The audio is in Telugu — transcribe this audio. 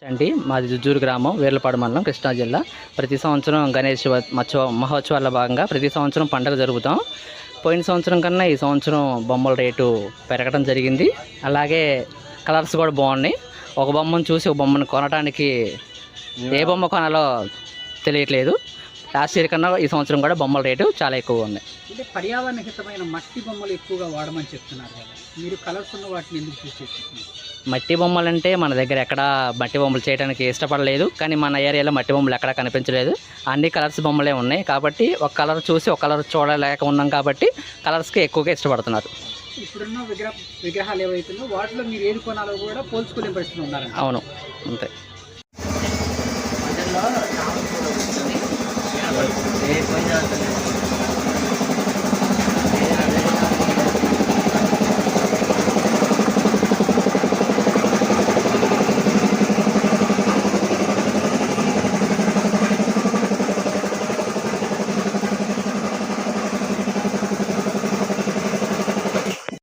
అండి మాది జుజ్జూరు గ్రామం వేర్లపాడు మండలం కృష్ణా జిల్లా. ప్రతి సంవత్సరం గణేష్ మహోత్సవాల్లో భాగంగా ప్రతి సంవత్సరం పండుగ జరుపుతాం. పోయిన సంవత్సరం కన్నా ఈ సంవత్సరం బొమ్మల రేటు పెరగడం జరిగింది. అలాగే కలర్స్ కూడా బాగున్నాయి. ఒక బొమ్మను చూసి ఒక బొమ్మను కొనడానికి ఏ బొమ్మ కొనాలో తెలియట్లేదు. లాస్ట్ ఇయర్ కన్నా ఈ సంవత్సరం కూడా బొమ్మల రేటు చాలా ఎక్కువగా ఉన్నాయి. అంటే పర్యావరణ హితమైన మట్టి బొమ్మలు ఎక్కువగా వాడమని చెప్తున్నారు కదా, మీరు కలర్స్ ఉన్న వాటిని ఎందుకు చూస్ చేసుకుంటున్నారు? మట్టి బొమ్మలు అంటే మన దగ్గర ఎక్కడ మట్టి బొమ్మలు చేయడానికి ఇష్టపడలేదు, కానీ మన ఏరియాలో మట్టి బొమ్మలు ఎక్కడా కనిపించలేదు. అన్ని కలర్స్ బొమ్మలే ఉన్నాయి కాబట్టి ఒక కలర్ చూసి ఒక కలర్ చూడలేక ఉన్నాం కాబట్టి కలర్స్కి ఎక్కువగా ఇష్టపడుతున్నారు. ఇప్పుడున్న విగ్రహాలు ఏవైతుందో వాటిలో మీరు ఏది కొనాలో కూడా పోల్చుకునే పరిస్థితి ఉన్నారు. అవును, అంతే. మధ్యలో